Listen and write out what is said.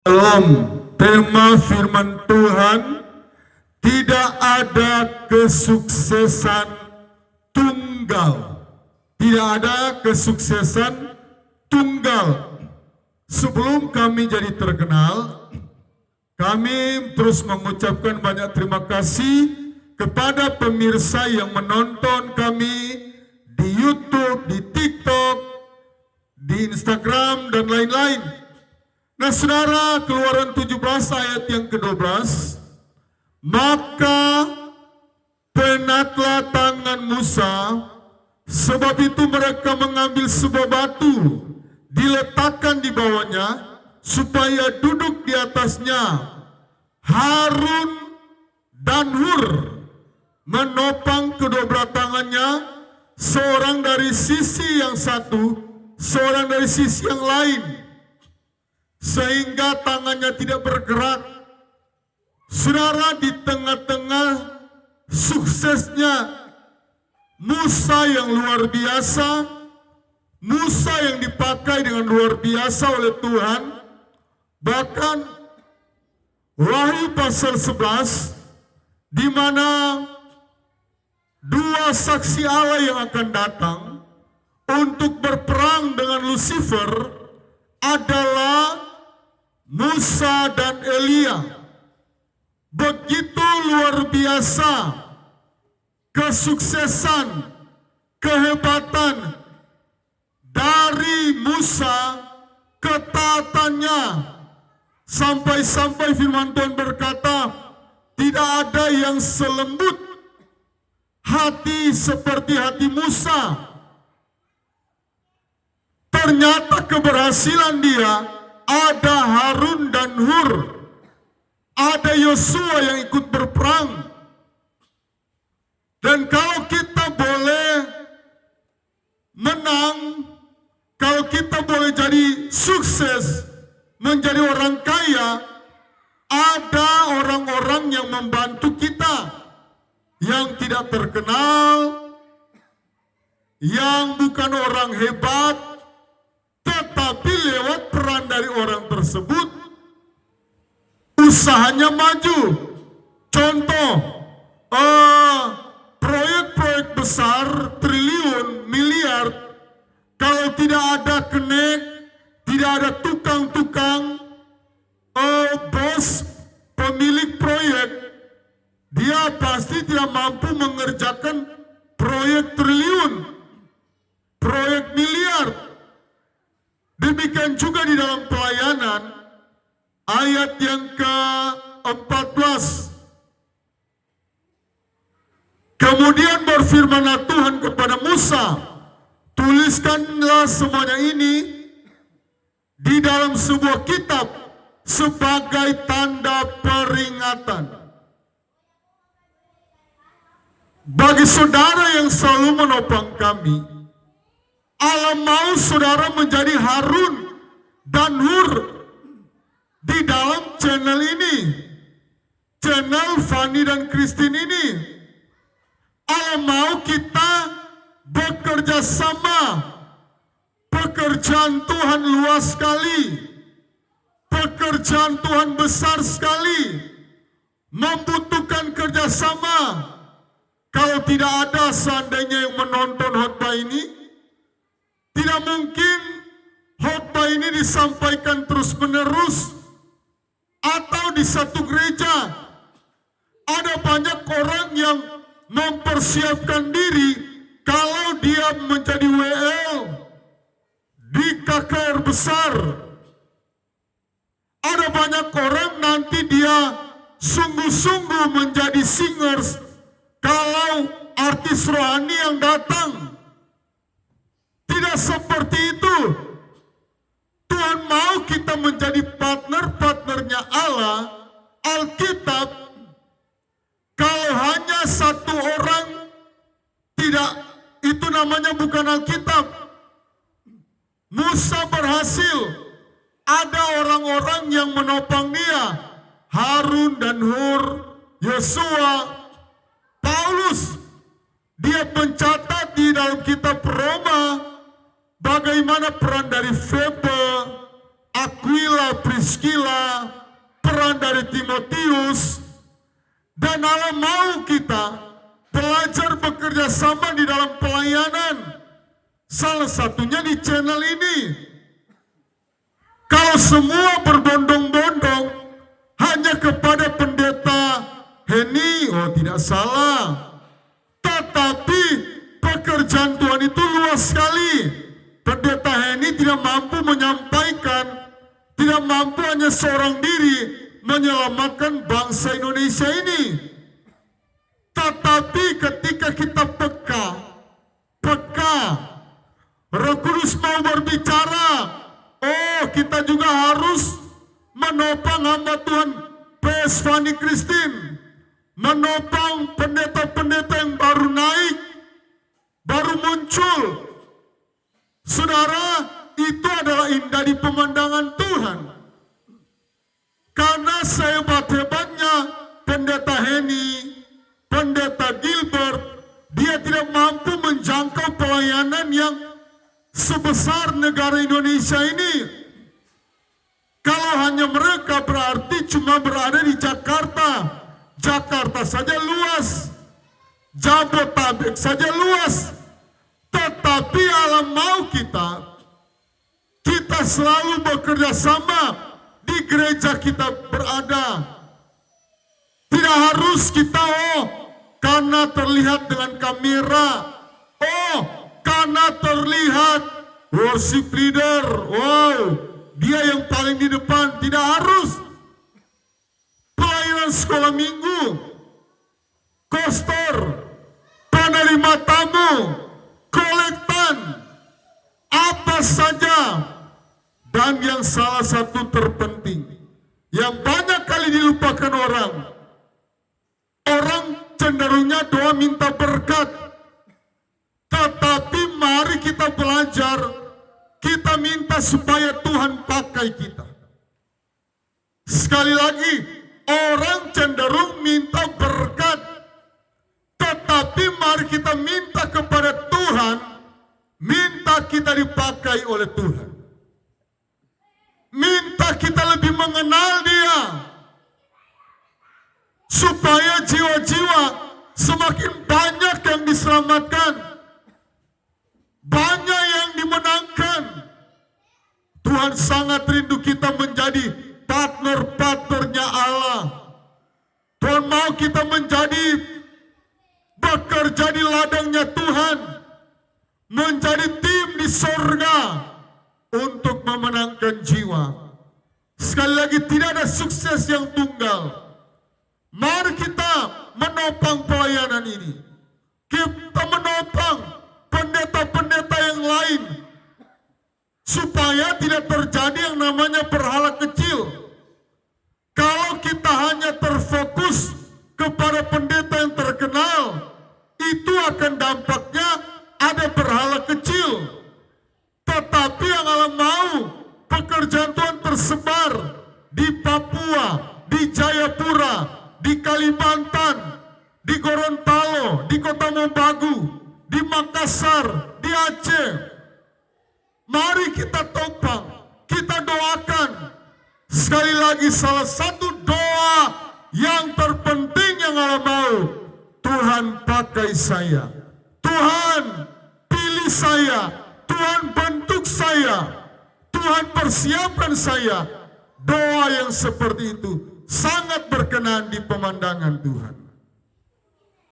Dalam tema firman Tuhan, tidak ada kesuksesan tunggal. Tidak ada kesuksesan tunggal. Sebelum kami jadi terkenal, kami terus mengucapkan banyak terima kasih kepada pemirsa yang menonton kami di YouTube, di TikTok, di Instagram, dan lain-lain. Nah, saudara, Keluaran 17 ayat yang ke-12, maka penatlah tangan Musa, sebab itu mereka mengambil sebuah batu, diletakkan di bawahnya, supaya duduk di atasnya. Harun dan Hur menopang kedua belah tangannya, seorang dari sisi yang satu, seorang dari sisi yang lain, sehingga tangannya tidak bergerak. Saudara, di tengah-tengah suksesnya Musa yang luar biasa, Musa yang dipakai dengan luar biasa oleh Tuhan, bahkan Wahyu pasal 11, di mana dua saksi Allah yang akan datang untuk berperang dengan Lucifer adalah Musa dan Elia. Begitu luar biasa kesuksesan, kehebatan dari Musa, ketaatannya, sampai-sampai firman Tuhan berkata, tidak ada yang selembut hati seperti hati Musa. Ternyata keberhasilan dia, ada Harun dan Hur, ada Yosua yang ikut berperang. Dan kalau kita boleh menang, kalau kita boleh jadi sukses, menjadi orang kaya, ada orang-orang yang membantu kita, yang tidak terkenal, yang bukan orang hebat, tetapi lewat peran dari orang tersebut, usahanya maju. Contoh, proyek-proyek besar, triliun, miliar, kalau tidak ada connect, tidak ada tukang-tukang, bos, pemilik proyek, dia pasti tidak mampu mengerjakan proyek triliun, proyek miliar. Demikian juga di dalam pelayanan, ayat yang ke-14. Kemudian berfirmanlah Tuhan kepada Musa, tuliskanlah semuanya ini di dalam sebuah kitab sebagai tanda peringatan. Bagi saudara yang selalu menopang kami, Allah mau saudara menjadi Harun dan Hur di dalam channel ini, channel Fanny dan Christine ini. Allah mau kita bekerja sama. Pekerjaan Tuhan luas sekali, pekerjaan Tuhan besar sekali, membutuhkan kerjasama. Kalau tidak ada seandainya yang menonton khotbah ini, tidak mungkin khotbah ini disampaikan terus-menerus atau di satu gereja. Ada banyak orang yang mempersiapkan diri kalau dia menjadi WL di KKR besar. Ada banyak orang nanti dia sungguh-sungguh menjadi singers kalau artis rohani yang datang. Tidak seperti itu. Tuhan mau kita menjadi partner-partnernya Allah, Alkitab. Kalau hanya satu orang, tidak, itu namanya bukan Alkitab. Musa berhasil, ada orang-orang yang menopang dia, Harun dan Hur, Yosua, Paulus. Dia mencatat di dalam kitab Roma bagaimana peran dari Febe, Aquila, Priscilla, dari Timotius, dan Allah mau kita belajar bekerja sama di dalam pelayanan. Salah satunya di channel ini. Kalau semua berbondong-bondong hanya kepada pendeta Heni, oh tidak salah. Tetapi pekerjaan Tuhan itu luas sekali. Pendeta Heni tidak mampu menyampaikan, tidak mampu hanya seorang diri menyelamatkan bangsa Indonesia ini. Tetapi ketika kita peka, Roh Kudus mau berbicara, oh kita juga harus menopang hamba Tuhan P.S. Fanny Christine, menopang pendeta-pendeta yang baru naik, baru muncul. Saudara, itu adalah indah di pemandangan Tuhan. Karena sehebat-hebatnya pendeta Heni, pendeta Gilbert, dia tidak mampu menjangkau pelayanan yang sebesar negara Indonesia ini. Kalau hanya mereka berarti cuma berada di Jakarta. Jakarta saja luas, Jabodetabek saja luas. Tetapi Allah mau kita selalu bekerja sama di gereja kita berada. Tidak harus kita karena terlihat dengan kamera, karena terlihat worship leader, wow, dia yang paling di depan. Tidak harus. Pelayanan sekolah minggu, kostor, penerima tamu, kolektan, apa saja. Dan yang salah satu terpenting, yang banyak kali dilupakan orang cenderungnya doa minta berkat. Tetapi mari kita belajar, kita minta supaya Tuhan pakai kita. Sekali lagi, orang cenderung minta berkat, tetapi mari kita minta kepada Tuhan, minta kita dipakai oleh Tuhan. Minta kita lebih mengenal Dia, supaya jiwa-jiwa semakin banyak yang diselamatkan, banyak yang dimenangkan. Tuhan sangat rindu kita menjadi partner-partnernya Allah. Tuhan mau kita menjadi bekerja di ladangnya Tuhan, menjadi tim di sorga untuk memenangkan jiwa. Sekali lagi, tidak ada sukses yang tunggal. Mari kita menopang pelayanan ini. Kita menopang pendeta-pendeta yang lain, supaya tidak terjadi yang namanya berhala kecil. Kalau kita hanya terfokus kepada pendeta yang terkenal, itu akan dampaknya ada berhala kecil. Tetapi yang Allah mau, pekerjaan Tuhan tersebar di Papua, di Jayapura, di Kalimantan, di Gorontalo, di Kota Mobagu, di Makassar, di Aceh. Mari kita topang, kita doakan. Sekali lagi, salah satu doa yang terpenting yang Allah mau, Tuhan pakai saya, Tuhan pilih saya, Tuhan bentuk saya, Tuhan persiapkan saya. Doa yang seperti itu sangat berkenan di pemandangan Tuhan.